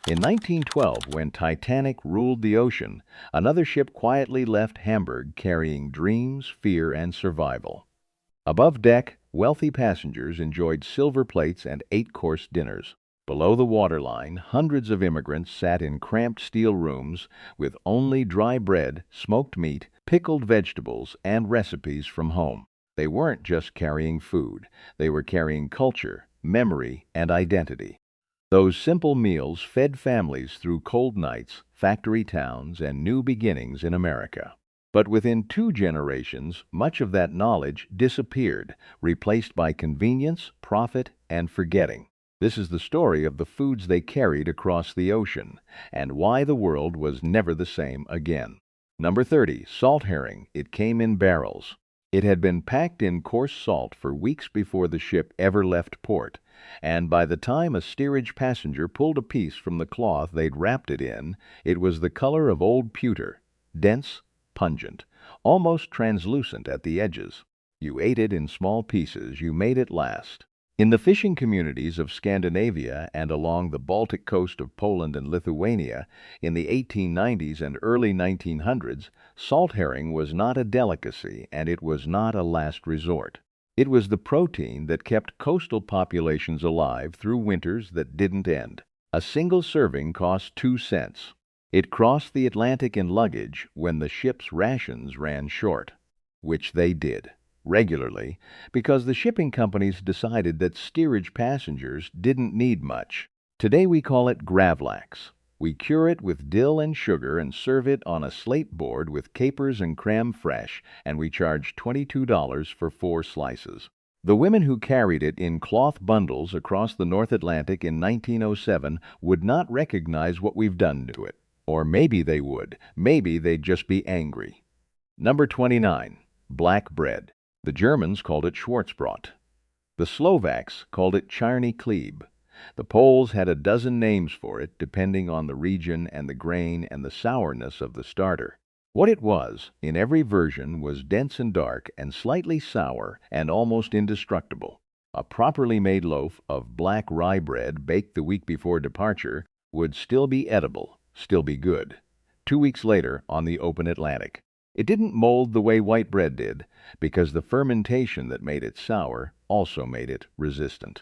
In 1912, when Titanic ruled the ocean, another ship quietly left Hamburg carrying dreams, fear, and survival. Above deck, wealthy passengers enjoyed silver plates and eight-course dinners. Below the waterline, hundreds of immigrants sat in cramped steel rooms with only dry bread, smoked meat, pickled vegetables, and recipes from home. They weren't just carrying food. They were carrying culture, memory, and identity. Those simple meals fed families through cold nights, factory towns, and new beginnings in America. But within 2 generations, much of that knowledge disappeared, replaced by convenience, profit, and forgetting. This is the story of the foods they carried across the ocean, and why the world was never the same again. Number 30, salt herring. It came in barrels. It had been packed in coarse salt for weeks before the ship ever left port, and by the time a steerage passenger pulled a piece from the cloth they'd wrapped it in, it was the color of old pewter, dense, pungent, almost translucent at the edges. You ate it in small pieces, you made it last. In the fishing communities of Scandinavia and along the Baltic coast of Poland and Lithuania in the 1890s and early 1900s, salt herring was not a delicacy and it was not a last resort. It was the protein that kept coastal populations alive through winters that didn't end. A single serving cost 2 cents. It crossed the Atlantic in luggage when the ship's rations ran short, which they did regularly, because the shipping companies decided that steerage passengers didn't need much. Today we call it gravlax. We cure it with dill and sugar and serve it on a slate board with capers and creme fraiche, and we charge $22 for 4 slices. The women who carried it in cloth bundles across the North Atlantic in 1907 would not recognize what we've done to it. Or maybe they would. Maybe they'd just be angry. Number 29. Black bread. The Germans called it Schwarzbrot. The Slovaks called it Czarny chleb. The Poles had a dozen names for it, depending on the region and the grain and the sourness of the starter. What it was, in every version, was dense and dark and slightly sour and almost indestructible. A properly made loaf of black rye bread baked the week before departure would still be edible, still be good, 2 weeks later on the open Atlantic. It didn't mold the way white bread did, because the fermentation that made it sour also made it resistant.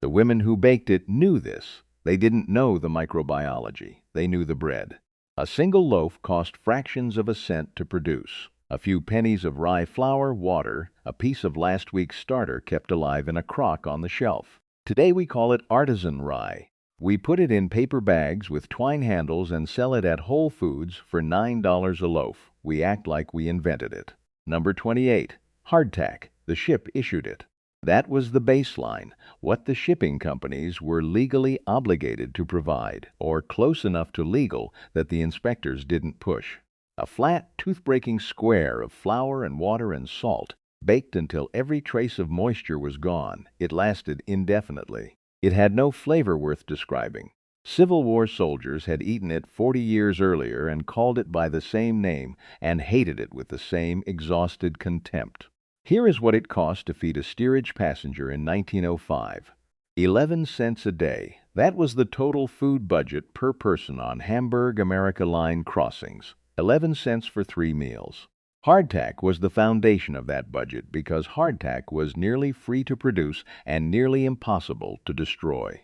The women who baked it knew this. They didn't know the microbiology. They knew the bread. A single loaf cost fractions of a cent to produce. A few pennies of rye flour, water, a piece of last week's starter kept alive in a crock on the shelf. Today we call it artisan rye. We put it in paper bags with twine handles and sell it at Whole Foods for $9 a loaf. We act like we invented it. Number 28. Hardtack. The ship issued it. That was the baseline, what the shipping companies were legally obligated to provide, or close enough to legal that the inspectors didn't push. A flat, tooth-breaking square of flour and water and salt, baked until every trace of moisture was gone. It lasted indefinitely. It had no flavor worth describing. Civil War soldiers had eaten it 40 years earlier and called it by the same name and hated it with the same exhausted contempt. Here is what it cost to feed a steerage passenger in 1905. 11 cents a day. That was the total food budget per person on Hamburg America Line crossings. 11 cents for 3 meals. Hardtack was the foundation of that budget because hardtack was nearly free to produce and nearly impossible to destroy.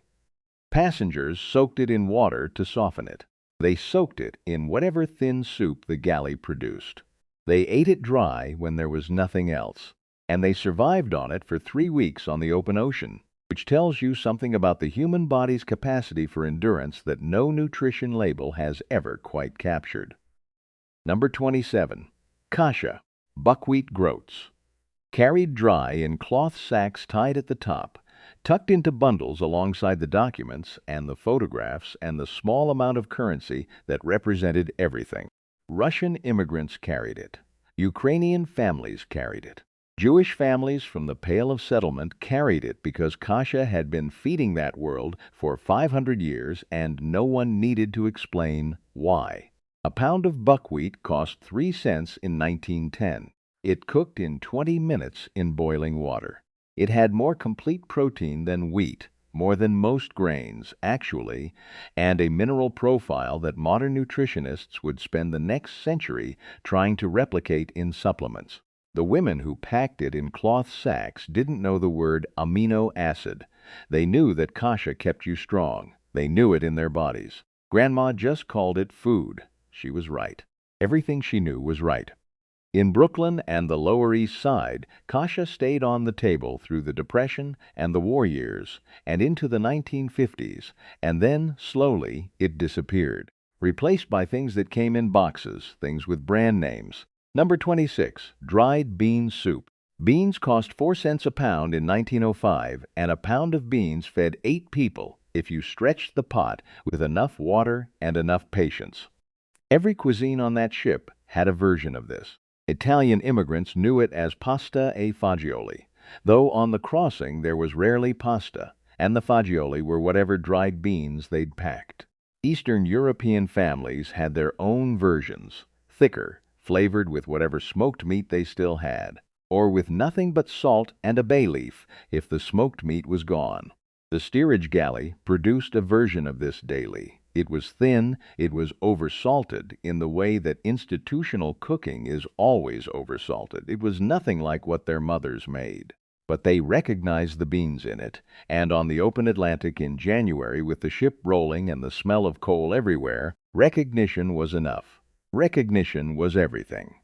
Passengers soaked it in water to soften it. They soaked it in whatever thin soup the galley produced. They ate it dry when there was nothing else, and they survived on it for 3 weeks on the open ocean, which tells you something about the human body's capacity for endurance that no nutrition label has ever quite captured. Number 27. Kasha, buckwheat groats. Carried dry in cloth sacks tied at the top, tucked into bundles alongside the documents and the photographs and the small amount of currency that represented everything. Russian immigrants carried it. Ukrainian families carried it. Jewish families from the Pale of Settlement carried it because kasha had been feeding that world for 500 years and no one needed to explain why. A pound of buckwheat cost 3 cents in 1910. It cooked in 20 minutes in boiling water. It had more complete protein than wheat, more than most grains, actually, and a mineral profile that modern nutritionists would spend the next century trying to replicate in supplements. The women who packed it in cloth sacks didn't know the word amino acid. They knew that kasha kept you strong. They knew it in their bodies. Grandma just called it food. She was right. Everything she knew was right. In Brooklyn and the Lower East Side, kasha stayed on the table through the Depression and the war years and into the 1950s, and then, slowly, it disappeared, replaced by things that came in boxes, things with brand names. Number 26, dried bean soup. Beans cost 4 cents a pound in 1905, and a pound of beans fed 8 people if you stretched the pot with enough water and enough patience. Every cuisine on that ship had a version of this. Italian immigrants knew it as pasta e fagioli, though on the crossing there was rarely pasta, and the fagioli were whatever dried beans they'd packed. Eastern European families had their own versions, thicker, flavored with whatever smoked meat they still had, or with nothing but salt and a bay leaf if the smoked meat was gone. The steerage galley produced a version of this daily. It was thin, it was oversalted in the way that institutional cooking is always oversalted. It was nothing like what their mothers made. But they recognized the beans in it, and on the open Atlantic in January, with the ship rolling and the smell of coal everywhere, recognition was enough. Recognition was everything.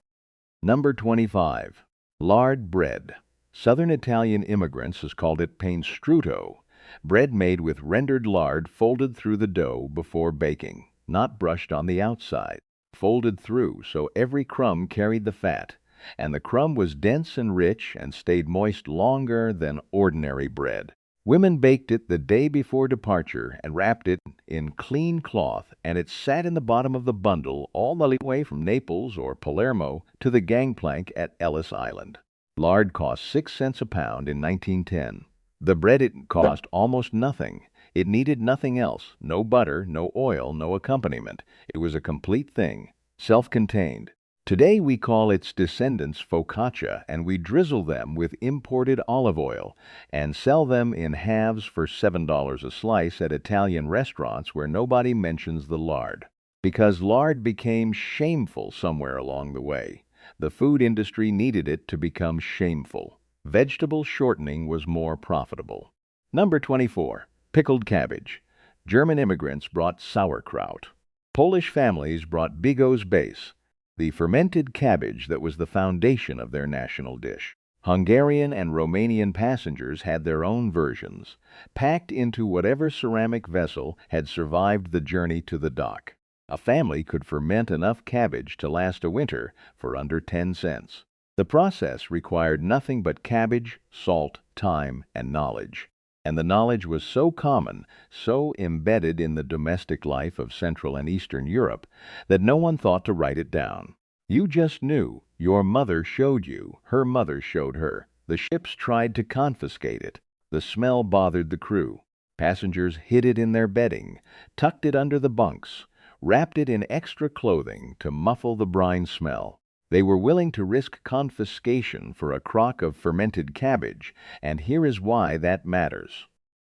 Number 25. Lard bread. Southern Italian immigrants has called it panestrutto. Bread made with rendered lard folded through the dough before baking, not brushed on the outside. Folded through so every crumb carried the fat, and the crumb was dense and rich and stayed moist longer than ordinary bread. Women baked it the day before departure and wrapped it in clean cloth, and it sat in the bottom of the bundle all the way from Naples or Palermo to the gangplank at Ellis Island. Lard cost 6 cents a pound in 1910. The bread it cost almost nothing. It needed nothing else. No butter, no oil, no accompaniment. It was a complete thing, self-contained. Today we call its descendants focaccia, and we drizzle them with imported olive oil and sell them in halves for $7 a slice at Italian restaurants where nobody mentions the lard. Because lard became shameful somewhere along the way. The food industry needed it to become shameful. Vegetable shortening was more profitable. Number 24. Pickled cabbage. German immigrants brought sauerkraut. Polish families brought Bigos base, the fermented cabbage that was the foundation of their national dish. Hungarian and Romanian passengers had their own versions, packed into whatever ceramic vessel had survived the journey to the dock. A family could ferment enough cabbage to last a winter for under 10 cents. The process required nothing but cabbage, salt, time, and knowledge. And the knowledge was so common, so embedded in the domestic life of Central and Eastern Europe, that no one thought to write it down. You just knew. Your mother showed you. Her mother showed her. The ships tried to confiscate it. The smell bothered the crew. Passengers hid it in their bedding, tucked it under the bunks, wrapped it in extra clothing to muffle the brine smell. They were willing to risk confiscation for a crock of fermented cabbage, and here is why that matters.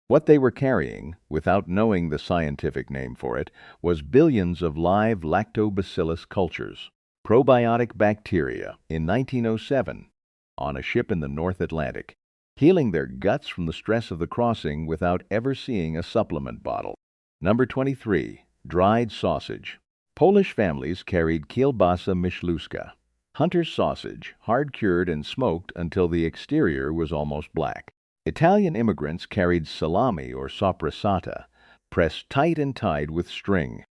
What they were carrying, without knowing the scientific name for it, was billions of live lactobacillus cultures, probiotic bacteria, in 1907, on a ship in the North Atlantic, healing their guts from the stress of the crossing without ever seeing a supplement bottle. Number 23. Dried sausage. Polish families carried kielbasa myśliwska. Hunter's sausage, hard-cured and smoked until the exterior was almost black. Italian immigrants carried salami or sopressata, pressed tight and tied with string.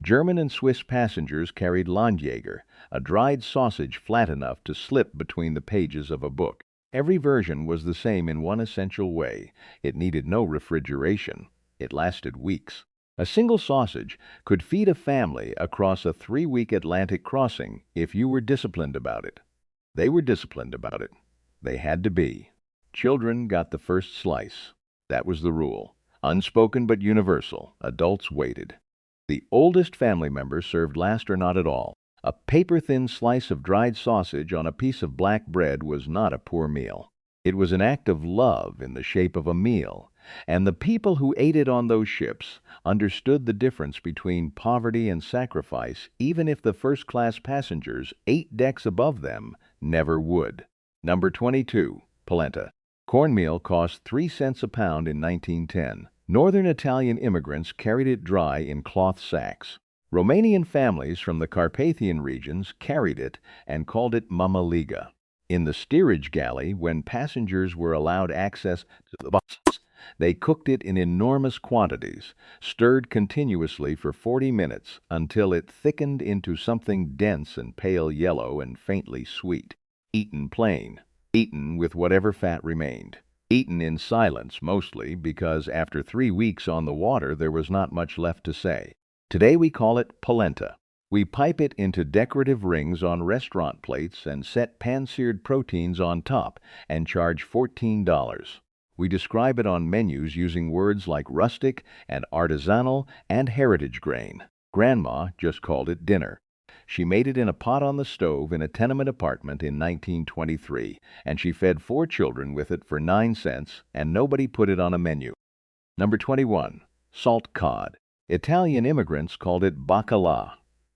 German and Swiss passengers carried Landjäger, a dried sausage flat enough to slip between the pages of a book. Every version was the same in one essential way. It needed no refrigeration. It lasted weeks. A single sausage could feed a family across a 3-week Atlantic crossing if you were disciplined about it. They were disciplined about it. They had to be. Children got the first slice. That was the rule. Unspoken but universal. Adults waited. The oldest family member served last or not at all. A paper-thin slice of dried sausage on a piece of black bread was not a poor meal. It was an act of love in the shape of a meal, And the people who ate it on those ships understood the difference between poverty and sacrifice, even if the first-class passengers 8 decks above them never would. Number 22, polenta. Cornmeal cost 3 cents a pound in 1910. Northern Italian immigrants carried it dry in cloth sacks. Romanian families from the Carpathian regions carried it and called it mamaliga. In the steerage galley, when passengers were allowed access to the boxes, they cooked it in enormous quantities, stirred continuously for 40 minutes until it thickened into something dense and pale yellow and faintly sweet. Eaten plain. Eaten with whatever fat remained. Eaten in silence mostly, because after 3 weeks on the water there was not much left to say. Today we call it polenta. We pipe it into decorative rings on restaurant plates and set pan-seared proteins on top and charge $14. We describe it on menus using words like rustic and artisanal and heritage grain. Grandma just called it dinner. She made it in a pot on the stove in a tenement apartment in 1923, and she fed 4 children with it for 9 cents, and nobody put it on a menu. Number 21, salt cod. Italian immigrants called it bacalhau.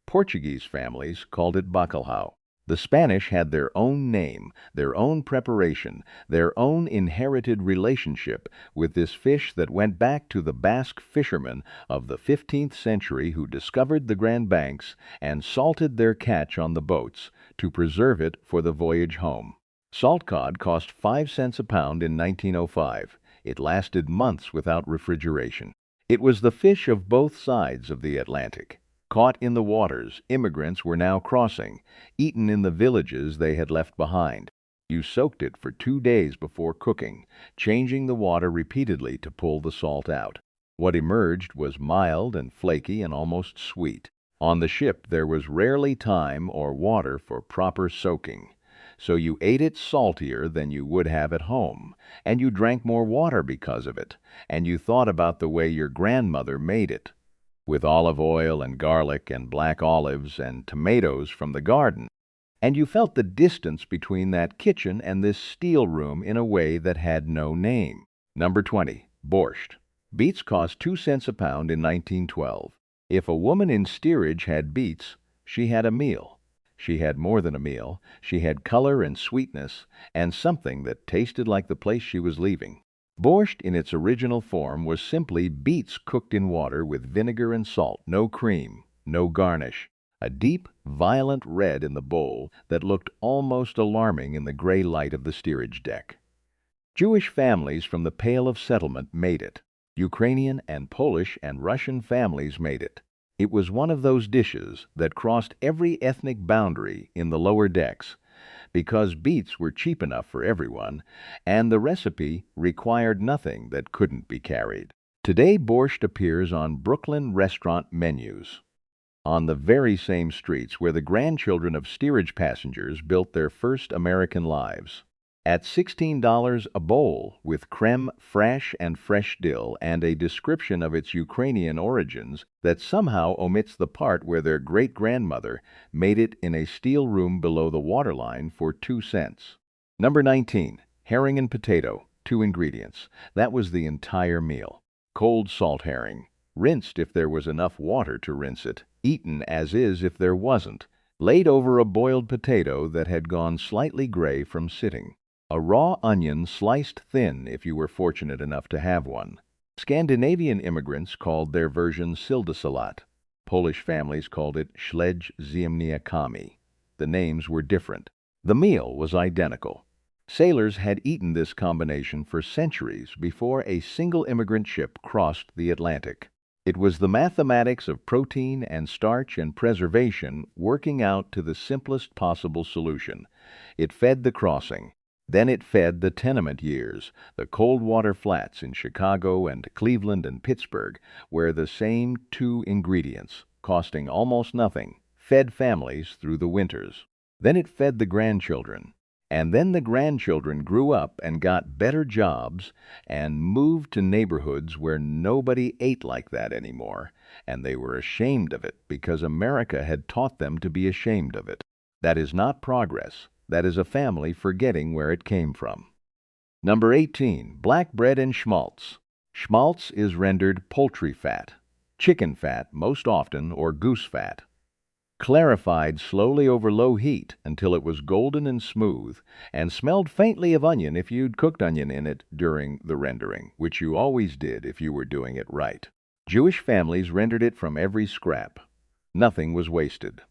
Portuguese families called it bacalhau. The Spanish had their own name, their own preparation, their own inherited relationship with this fish that went back to the Basque fishermen of the 15th century who discovered the Grand Banks and salted their catch on the boats to preserve it for the voyage home. Salt cod cost 5 cents a pound in 1905. It lasted months without refrigeration. It was the fish of both sides of the Atlantic. Caught in the waters immigrants were now crossing, eaten in the villages they had left behind. You soaked it for 2 days before cooking, changing the water repeatedly to pull the salt out. What emerged was mild and flaky and almost sweet. On the ship there was rarely time or water for proper soaking, so you ate it saltier than you would have at home, and you drank more water because of it, and you thought about the way your grandmother made it, with olive oil and garlic and black olives and tomatoes from the garden, and you felt the distance between that kitchen and this steel room in a way that had no name. Number 20, borscht. Beets cost 2 cents a pound in 1912. If a woman in steerage had beets, she had a meal. She had more than a meal. She had color and sweetness, and something that tasted like the place she was leaving. Borscht in its original form was simply beets cooked in water with vinegar and salt, no cream, no garnish. A deep, violent red in the bowl that looked almost alarming in the gray light of the steerage deck. Jewish families from the Pale of Settlement made it. Ukrainian and Polish and Russian families made it. It was one of those dishes that crossed every ethnic boundary in the lower decks, because beets were cheap enough for everyone, and the recipe required nothing that couldn't be carried. Today, borscht appears on Brooklyn restaurant menus, on the very same streets where the grandchildren of steerage passengers built their first American lives. At $16 a bowl, with creme fraiche and fresh dill, and a description of its Ukrainian origins that somehow omits the part where their great-grandmother made it in a steel room below the waterline for 2 cents. Number 19, herring and potato, 2 ingredients. That was the entire meal. Cold salt herring, rinsed if there was enough water to rinse it, eaten as is if there wasn't, laid over a boiled potato that had gone slightly gray from sitting. A raw onion sliced thin if you were fortunate enough to have one. Scandinavian immigrants called their version sildesalat. Polish families called it śledź ziemniakami. The names were different. The meal was identical. Sailors had eaten this combination for centuries before a single immigrant ship crossed the Atlantic. It was the mathematics of protein and starch and preservation working out to the simplest possible solution. It fed the crossing. Then it fed the tenement years, the cold water flats in Chicago and Cleveland and Pittsburgh, where the same 2 ingredients, costing almost nothing, fed families through the winters. Then it fed the grandchildren. And then the grandchildren grew up and got better jobs and moved to neighborhoods where nobody ate like that anymore, and they were ashamed of it because America had taught them to be ashamed of it. That is not progress. That is a family forgetting where it came from. Number 18, black bread and schmaltz. Schmaltz is rendered poultry fat, chicken fat most often, or goose fat. Clarified slowly over low heat until it was golden and smooth, and smelled faintly of onion if you'd cooked onion in it during the rendering, which you always did if you were doing it right. Jewish families rendered it from every scrap. Nothing was wasted.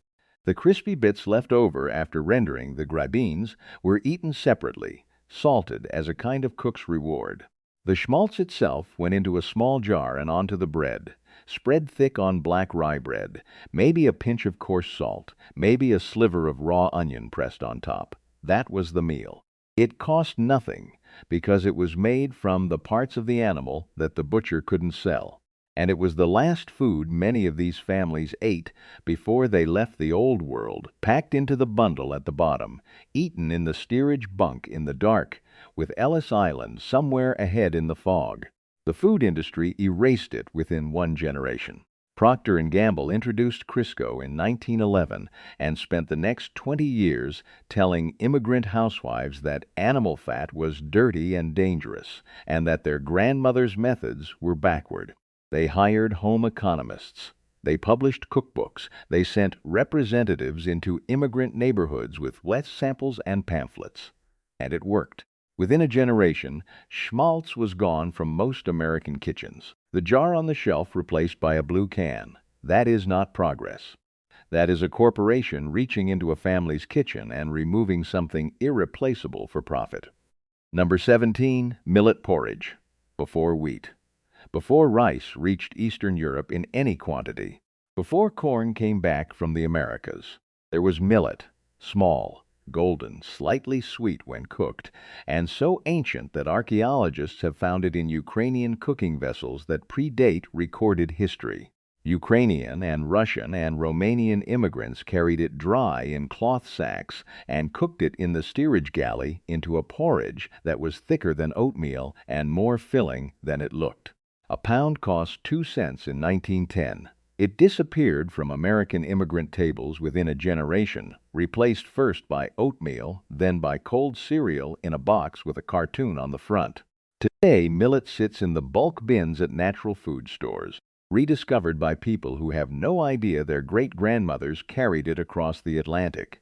The crispy bits left over after rendering, the grabines, were eaten separately, salted as a kind of cook's reward. The schmaltz itself went into a small jar and onto the bread, spread thick on black rye bread, maybe a pinch of coarse salt, maybe a sliver of raw onion pressed on top. That was the meal. It cost nothing because it was made from the parts of the animal that the butcher couldn't sell. And it was the last food many of these families ate before they left the old world, packed into the bundle at the bottom, eaten in the steerage bunk in the dark, with Ellis Island somewhere ahead in the fog. The food industry erased it within one generation. Procter & Gamble introduced Crisco in 1911 and spent the next 20 years telling immigrant housewives that animal fat was dirty and dangerous, and that their grandmothers' methods were backward. They hired home economists. They published cookbooks. They sent representatives into immigrant neighborhoods with wet samples and pamphlets. And it worked. Within a generation, schmaltz was gone from most American kitchens. The jar on the shelf replaced by a blue can. That is not progress. That is a corporation reaching into a family's kitchen and removing something irreplaceable for profit. Number 17, millet porridge. Before wheat. Before rice reached Eastern Europe in any quantity. Before corn came back from the Americas. There was millet, small, golden, slightly sweet when cooked, and so ancient that archaeologists have found it in Ukrainian cooking vessels that predate recorded history. Ukrainian and Russian and Romanian immigrants carried it dry in cloth sacks and cooked it in the steerage galley into a porridge that was thicker than oatmeal and more filling than it looked. A pound cost 2 cents in 1910. It disappeared from American immigrant tables within a generation, replaced first by oatmeal, then by cold cereal in a box with a cartoon on the front. Today, millet sits in the bulk bins at natural food stores, rediscovered by people who have no idea their great-grandmothers carried it across the Atlantic.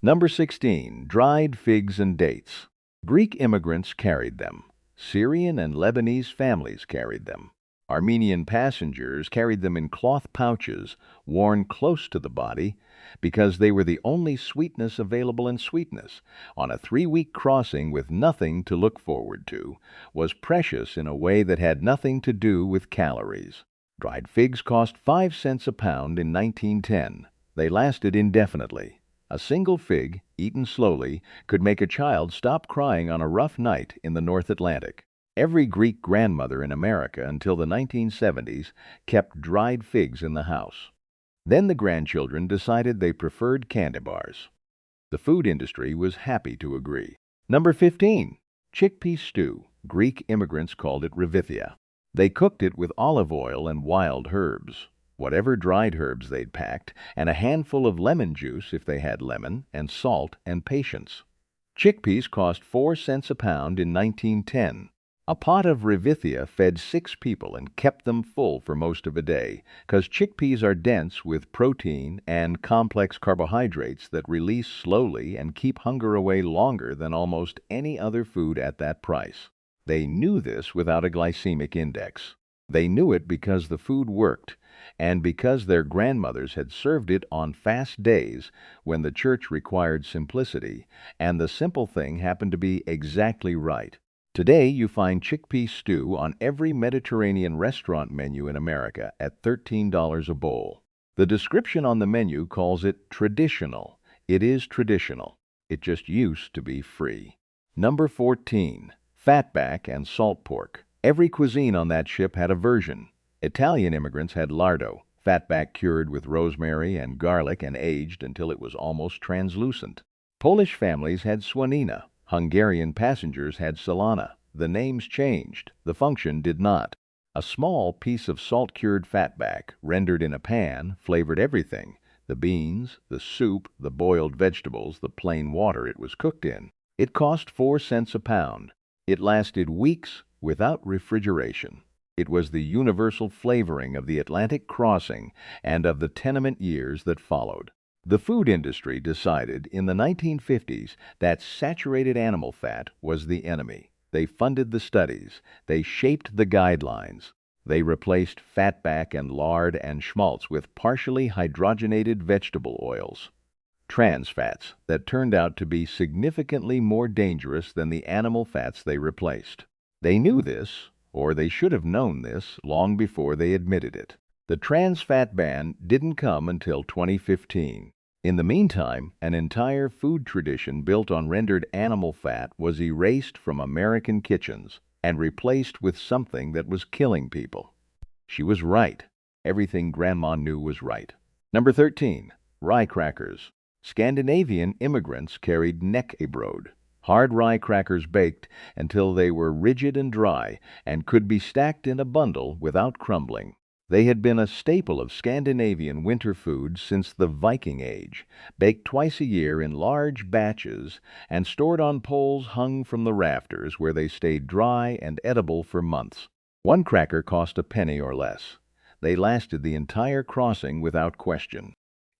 Number 16, dried figs and dates. Greek immigrants carried them. Syrian and Lebanese families carried them. Armenian passengers carried them in cloth pouches worn close to the body because they were the only sweetness available, and sweetness, on a 3-week crossing with nothing to look forward to, was precious in a way that had nothing to do with calories. Dried figs cost 5 cents a pound in 1910. They lasted indefinitely. A single fig, eaten slowly, could make a child stop crying on a rough night in the North Atlantic. Every Greek grandmother in America until the 1970s kept dried figs in the house. Then the grandchildren decided they preferred candy bars. The food industry was happy to agree. Number 15, chickpea stew. Greek immigrants called it revithia. They cooked it with olive oil and wild herbs, whatever dried herbs they'd packed, and a handful of lemon juice if they had lemon, and salt and patience. Chickpeas cost 4 cents a pound in 1910. A pot of revithia fed 6 people and kept them full for most of a day, because chickpeas are dense with protein and complex carbohydrates that release slowly and keep hunger away longer than almost any other food at that price. They knew this without a glycemic index. They knew it because the food worked, and because their grandmothers had served it on fast days when the church required simplicity, and the simple thing happened to be exactly right. Today, you find chickpea stew on every Mediterranean restaurant menu in America at $13 a bowl. The description on the menu calls it traditional. It is traditional. It just used to be free. Number 14, fatback and salt pork. Every cuisine on that ship had a version. Italian immigrants had lardo, fatback cured with rosemary and garlic and aged until it was almost translucent. Polish families had swanina. Hungarian passengers had salana. The names changed. The function did not. A small piece of salt-cured fatback, rendered in a pan, flavored everything: the beans, the soup, the boiled vegetables, the plain water it was cooked in. It cost 4 cents a pound. It lasted weeks without refrigeration. It was the universal flavoring of the Atlantic crossing and of the tenement years that followed. The food industry decided in the 1950s that saturated animal fat was the enemy. They funded the studies. They shaped the guidelines. They replaced fatback and lard and schmaltz with partially hydrogenated vegetable oils, trans fats, that turned out to be significantly more dangerous than the animal fats they replaced. They knew this, or they should have known this, long before they admitted it. The trans fat ban didn't come until 2015. In the meantime, an entire food tradition built on rendered animal fat was erased from American kitchens and replaced with something that was killing people. She was right. Everything Grandma knew was right. Number 13. Rye crackers. Scandinavian immigrants carried nekkebrod, hard rye crackers baked until they were rigid and dry and could be stacked in a bundle without crumbling. They had been a staple of Scandinavian winter food since the Viking Age, baked twice a year in large batches and stored on poles hung from the rafters where they stayed dry and edible for months. One cracker cost a penny or less. They lasted the entire crossing without question.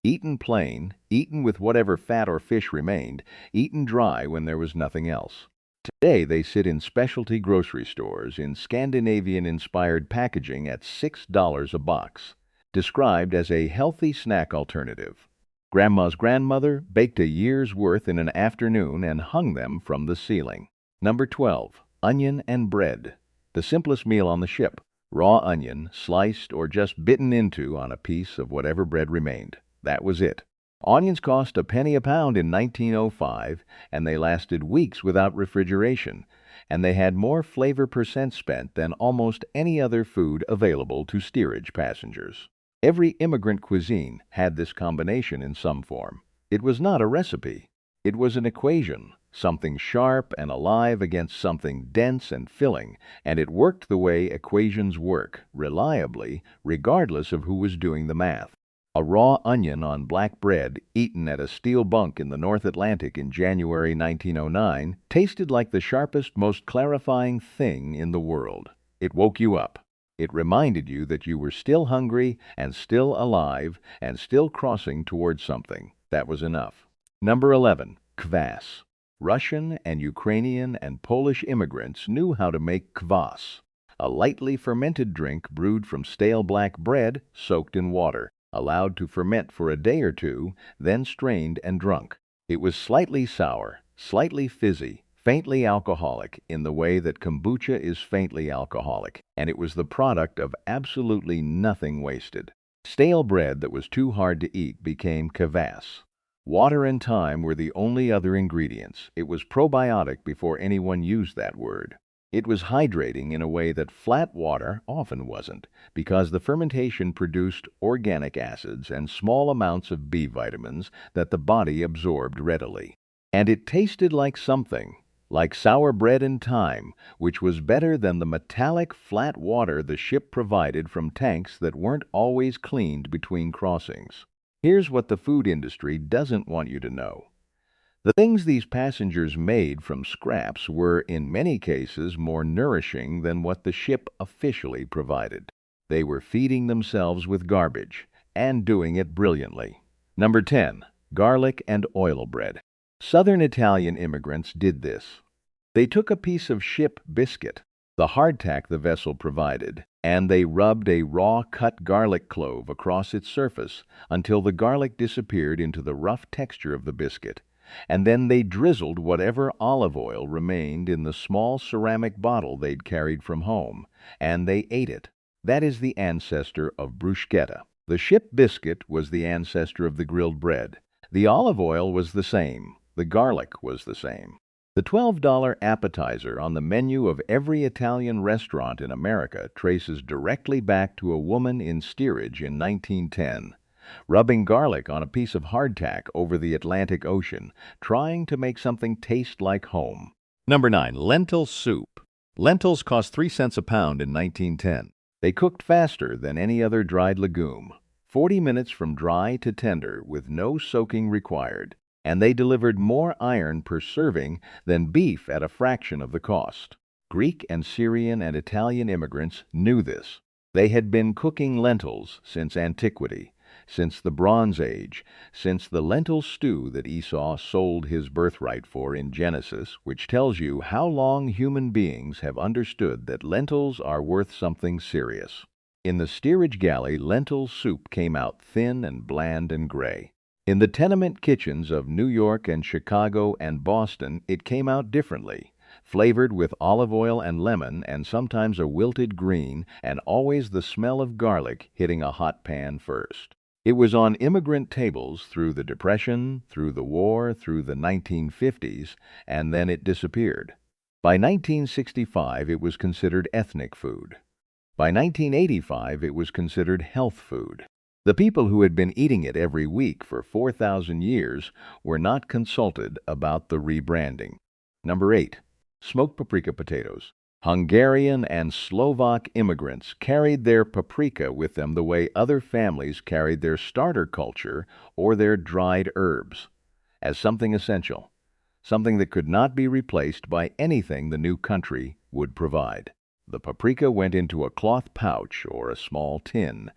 Eaten plain, eaten with whatever fat or fish remained, eaten dry when there was nothing else. Today they sit in specialty grocery stores in Scandinavian-inspired packaging at $6 a box, described as a healthy snack alternative. Grandma's grandmother baked a year's worth in an afternoon and hung them from the ceiling. Number 12. Onion and bread. The simplest meal on the ship. Raw onion, sliced or just bitten into on a piece of whatever bread remained. That was it. Onions cost a penny a pound in 1905, and they lasted weeks without refrigeration, and they had more flavor percent spent than almost any other food available to steerage passengers. Every immigrant cuisine had this combination in some form. It was not a recipe. It was an equation, something sharp and alive against something dense and filling, and it worked the way equations work, reliably, regardless of who was doing the math. A raw onion on black bread, eaten at a steel bunk in the North Atlantic in January 1909, tasted like the sharpest, most clarifying thing in the world. It woke you up. It reminded you that you were still hungry and still alive and still crossing towards something. That was enough. Number 11. Kvass. Russian and Ukrainian and Polish immigrants knew how to make kvass, a lightly fermented drink brewed from stale black bread soaked in water, allowed to ferment for a day or two, then strained and drunk. It was slightly sour, slightly fizzy, faintly alcoholic in the way that kombucha is faintly alcoholic, and it was the product of absolutely nothing wasted. Stale bread that was too hard to eat became kvass. Water and thyme were the only other ingredients. It was probiotic before anyone used that word. It was hydrating in a way that flat water often wasn't, because the fermentation produced organic acids and small amounts of B vitamins that the body absorbed readily. And it tasted like something, like sour bread and thyme, which was better than the metallic flat water the ship provided from tanks that weren't always cleaned between crossings. Here's what the food industry doesn't want you to know. The things these passengers made from scraps were, in many cases, more nourishing than what the ship officially provided. They were feeding themselves with garbage, and doing it brilliantly. Number 10. Garlic and oil bread. Southern Italian immigrants did this. They took a piece of ship biscuit, the hardtack the vessel provided, and they rubbed a raw cut garlic clove across its surface until the garlic disappeared into the rough texture of the biscuit. And then they drizzled whatever olive oil remained in the small ceramic bottle they'd carried from home, and they ate it. That is the ancestor of bruschetta. The ship biscuit was the ancestor of the grilled bread. The olive oil was the same. The garlic was the same. The $12 appetizer on the menu of every Italian restaurant in America traces directly back to a woman in steerage in 1910. Rubbing garlic on a piece of hardtack over the Atlantic Ocean, trying to make something taste like home. Number 9. Lentil soup. Lentils cost 3 cents a pound in 1910. They cooked faster than any other dried legume, 40 minutes from dry to tender with no soaking required, and they delivered more iron per serving than beef at a fraction of the cost. Greek and Syrian and Italian immigrants knew this. They had been cooking lentils since antiquity, since the Bronze Age, since the lentil stew that Esau sold his birthright for in Genesis, which tells you how long human beings have understood that lentils are worth something serious. In the steerage galley, lentil soup came out thin and bland and gray. In the tenement kitchens of New York and Chicago and Boston, it came out differently, flavored with olive oil and lemon and sometimes a wilted green, and always the smell of garlic hitting a hot pan first. It was on immigrant tables through the Depression, through the war, through the 1950s, and then it disappeared. By 1965, it was considered ethnic food. By 1985, it was considered health food. The people who had been eating it every week for 4,000 years were not consulted about the rebranding. Number 8. Smoked paprika potatoes. Hungarian and Slovak immigrants carried their paprika with them the way other families carried their starter culture or their dried herbs, as something essential, something that could not be replaced by anything the new country would provide. The paprika went into a cloth pouch or a small tin,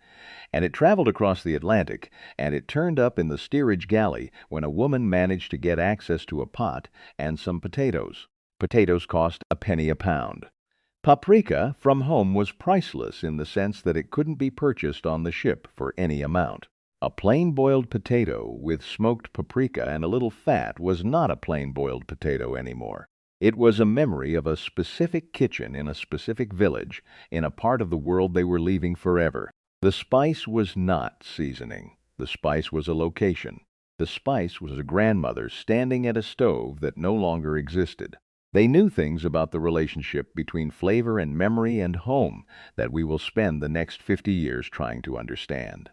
and it traveled across the Atlantic, and it turned up in the steerage galley when a woman managed to get access to a pot and some potatoes. Potatoes cost a penny a pound. Paprika from home was priceless in the sense that it couldn't be purchased on the ship for any amount. A plain boiled potato with smoked paprika and a little fat was not a plain boiled potato anymore. It was a memory of a specific kitchen in a specific village in a part of the world they were leaving forever. The spice was not seasoning. The spice was a location. The spice was a grandmother standing at a stove that no longer existed. They knew things about the relationship between flavor and memory and home that we will spend the next 50 years trying to understand.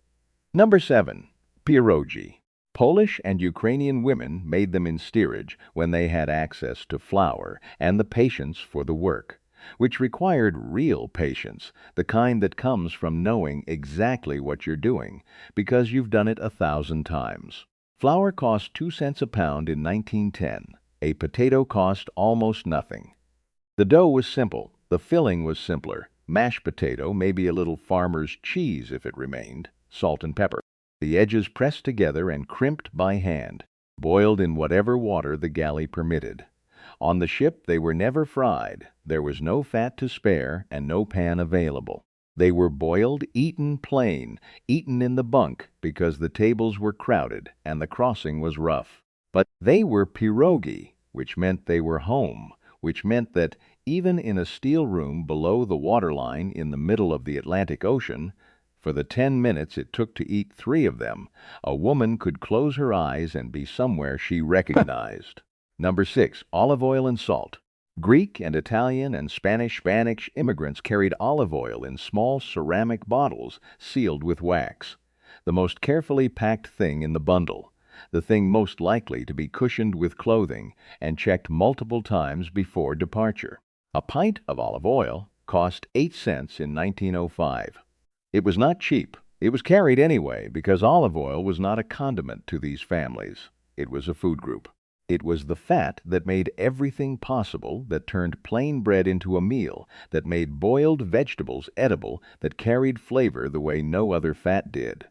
Number 7. Pierogi. Polish and Ukrainian women made them in steerage when they had access to flour and the patience for the work, which required real patience, the kind that comes from knowing exactly what you're doing because you've done it 1,000 times. Flour cost 2 cents a pound in 1910. A potato cost almost nothing. The dough was simple. The filling was simpler. Mashed potato, maybe a little farmer's cheese if it remained, salt and pepper. The edges pressed together and crimped by hand, boiled in whatever water the galley permitted. On the ship they were never fried. There was no fat to spare and no pan available. They were boiled, eaten plain, eaten in the bunk because the tables were crowded and the crossing was rough. But they were pierogi, which meant they were home, which meant that even in a steel room below the waterline in the middle of the Atlantic Ocean, for the 10 minutes it took to eat 3 of them, a woman could close her eyes and be somewhere she recognized. Number 6. Olive oil and salt. Greek and Italian and Spanish immigrants carried olive oil in small ceramic bottles sealed with wax, the most carefully packed thing in the bundle, the thing most likely to be cushioned with clothing and checked multiple times before departure. A pint of olive oil cost 8 cents in 1905. It was not cheap. It was carried anyway because olive oil was not a condiment to these families. It was a food group. It was the fat that made everything possible, that turned plain bread into a meal, that made boiled vegetables edible, that carried flavor the way no other fat did.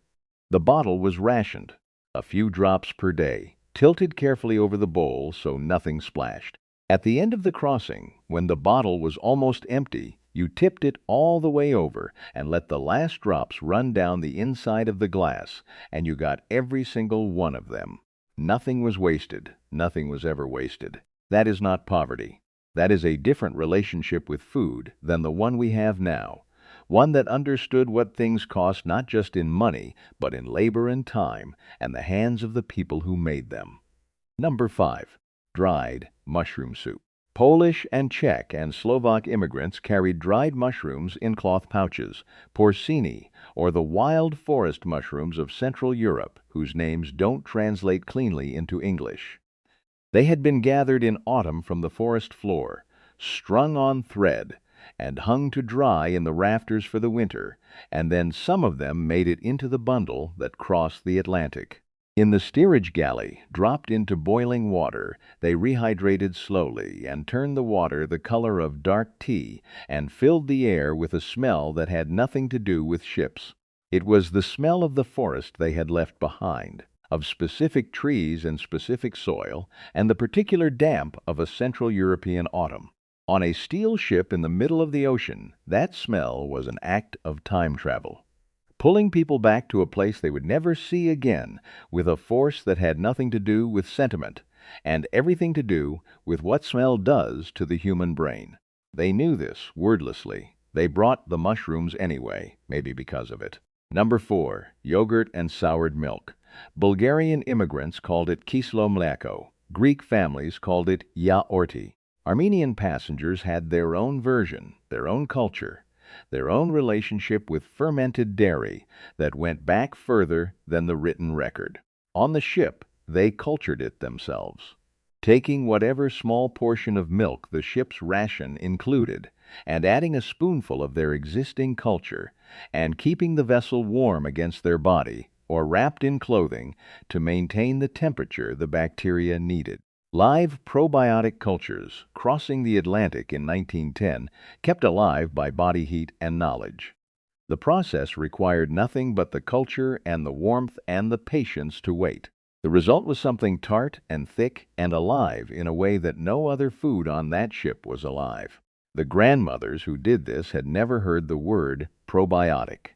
The bottle was rationed, a few drops per day, tilted carefully over the bowl so nothing splashed. At the end of the crossing, when the bottle was almost empty, you tipped it all the way over and let the last drops run down the inside of the glass, and you got every single one of them. Nothing was wasted. Nothing was ever wasted. That is not poverty. That is a different relationship with food than the one we have now, one that understood what things cost not just in money, but in labor and time, and the hands of the people who made them. Number 5. Dried mushroom soup. Polish and Czech and Slovak immigrants carried dried mushrooms in cloth pouches, porcini, or the wild forest mushrooms of Central Europe, whose names don't translate cleanly into English. They had been gathered in autumn from the forest floor, strung on thread, and hung to dry in the rafters for the winter, and then some of them made it into the bundle that crossed the Atlantic. In the steerage galley, dropped into boiling water, they rehydrated slowly and turned the water the color of dark tea and filled the air with a smell that had nothing to do with ships. It was the smell of the forest they had left behind, of specific trees and specific soil, and the particular damp of a Central European autumn. On a steel ship in the middle of the ocean, that smell was an act of time travel, pulling people back to a place they would never see again, with a force that had nothing to do with sentiment, and everything to do with what smell does to the human brain. They knew this wordlessly. They brought the mushrooms anyway, maybe because of it. Number 4. Yogurt and soured milk. Bulgarian immigrants called it kislo mleko. Greek families called it hearty. Armenian passengers had their own version, their own culture, their own relationship with fermented dairy that went back further than the written record. On the ship, they cultured it themselves, taking whatever small portion of milk the ship's ration included and adding a spoonful of their existing culture and keeping the vessel warm against their body or wrapped in clothing to maintain the temperature the bacteria needed. Live probiotic cultures crossing the Atlantic in 1910, kept alive by body heat and knowledge. The process required nothing but the culture and the warmth and the patience to wait. The result was something tart and thick and alive in a way that no other food on that ship was alive. The grandmothers who did this had never heard the word probiotic.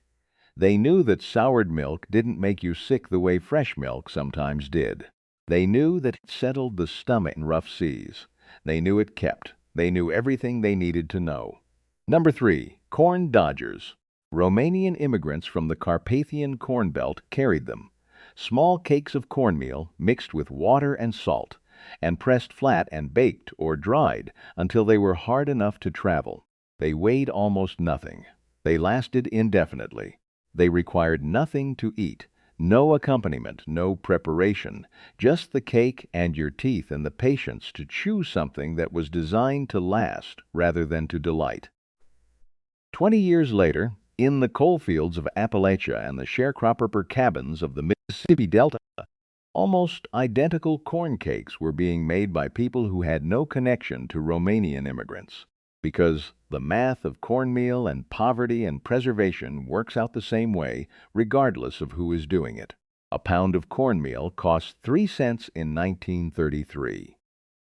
They knew that soured milk didn't make you sick the way fresh milk sometimes did. They knew that it settled the stomach in rough seas. They knew it kept. They knew everything they needed to know. Number 3. Corn dodgers. Romanian immigrants from the Carpathian corn belt carried them. Small cakes of cornmeal mixed with water and salt, and pressed flat and baked or dried until they were hard enough to travel. They weighed almost nothing. They lasted indefinitely. They required nothing to eat. No accompaniment, no preparation, just the cake and your teeth and the patience to chew something that was designed to last rather than to delight. 20 years later, in the coalfields of Appalachia and the sharecropper cabins of the Mississippi Delta, almost identical corn cakes were being made by people who had no connection to Romanian immigrants, because the math of cornmeal and poverty and preservation works out the same way, regardless of who is doing it. A pound of cornmeal cost 3 cents in 1933.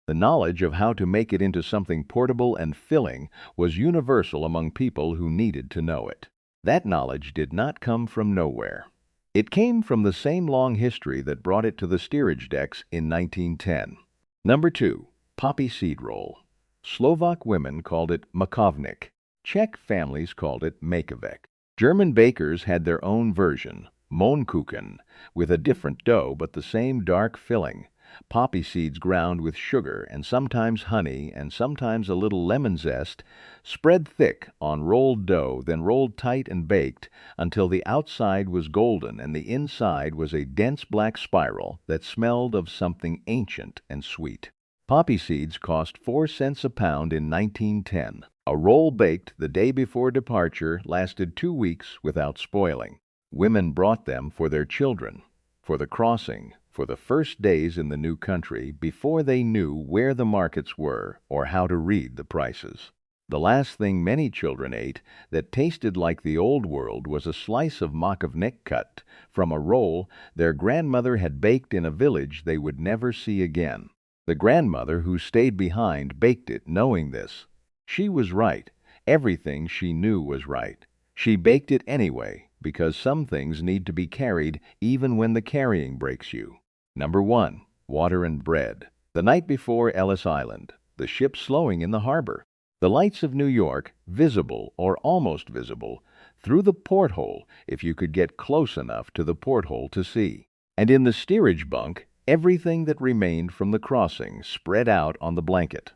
The knowledge of how to make it into something portable and filling was universal among people who needed to know it. That knowledge did not come from nowhere. It came from the same long history that brought it to the steerage decks in 1910. Number 2. Poppy seed roll. Slovak women called it makovnik. Czech families called it makovek. German bakers had their own version, Mohnkuchen, with a different dough but the same dark filling. Poppy seeds ground with sugar and sometimes honey and sometimes a little lemon zest, spread thick on rolled dough, then rolled tight and baked until the outside was golden and the inside was a dense black spiral that smelled of something ancient and sweet. Poppy seeds cost 4 cents a pound in 1910. A roll baked the day before departure lasted 2 weeks without spoiling. Women brought them for their children, for the crossing, for the first days in the new country before they knew where the markets were or how to read the prices. The last thing many children ate that tasted like the old world was a slice of makovnik cut from a roll their grandmother had baked in a village they would never see again. The grandmother who stayed behind baked it knowing this. She was right. Everything she knew was right. She baked it anyway because some things need to be carried even when the carrying breaks you. Number 1. Water and bread. The night before Ellis Island, the ship slowing in the harbor. The lights of New York, visible or almost visible, through the porthole if you could get close enough to the porthole to see. And in the steerage bunk, everything that remained from the crossing spread out on the blanket.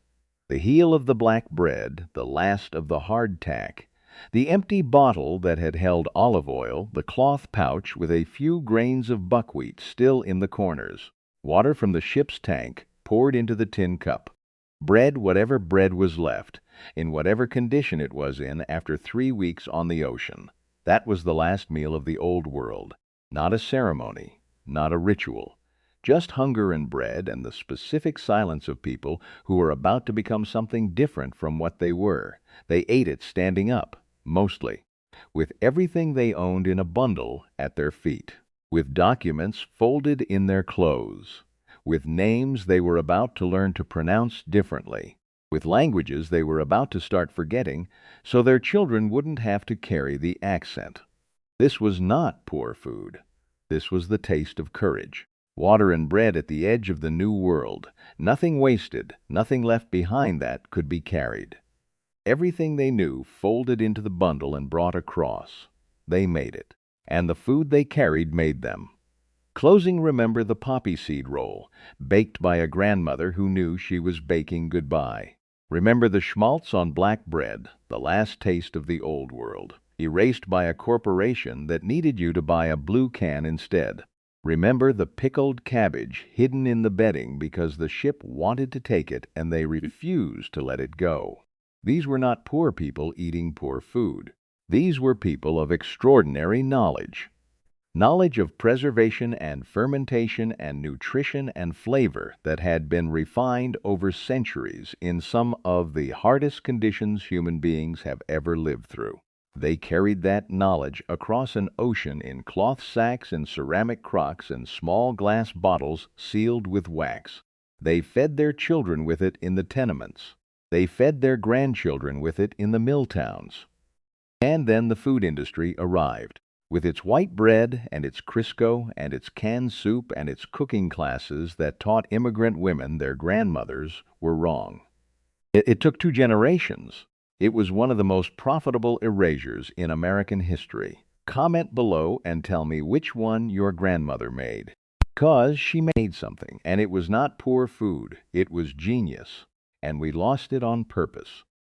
The heel of the black bread, the last of the hardtack, the empty bottle that had held olive oil, the cloth pouch with a few grains of buckwheat still in the corners, water from the ship's tank poured into the tin cup, bread whatever bread was left, in whatever condition it was in after 3 weeks on the ocean. That was the last meal of the old world. Not a ceremony, not a ritual. Just hunger and bread and the specific silence of people who were about to become something different from what they were. They ate it standing up, mostly, with everything they owned in a bundle at their feet, with documents folded in their clothes, with names they were about to learn to pronounce differently, with languages they were about to start forgetting so their children wouldn't have to carry the accent. This was not poor food. This was the taste of courage. Water and bread at the edge of the new world. Nothing wasted, nothing left behind that could be carried. Everything they knew folded into the bundle and brought across. They made it, and the food they carried made them. Closing, remember the poppy seed roll, baked by a grandmother who knew she was baking goodbye. Remember the schmaltz on black bread, the last taste of the old world, erased by a corporation that needed you to buy a blue can instead. Remember the pickled cabbage hidden in the bedding because the ship wanted to take it and they refused to let it go. These were not poor people eating poor food. These were people of extraordinary knowledge. Knowledge of preservation and fermentation and nutrition and flavor that had been refined over centuries in some of the hardest conditions human beings have ever lived through. They carried that knowledge across an ocean in cloth sacks and ceramic crocks and small glass bottles sealed with wax. They fed their children with it in the tenements. They fed their grandchildren with it in the mill towns. And then the food industry arrived, with its white bread and its Crisco and its canned soup and its cooking classes that taught immigrant women their grandmothers were wrong. It took 2 generations. It was one of the most profitable erasures in American history. Comment below and tell me which one your grandmother made. Because she made something, and it was not poor food. It was genius, and we lost it on purpose.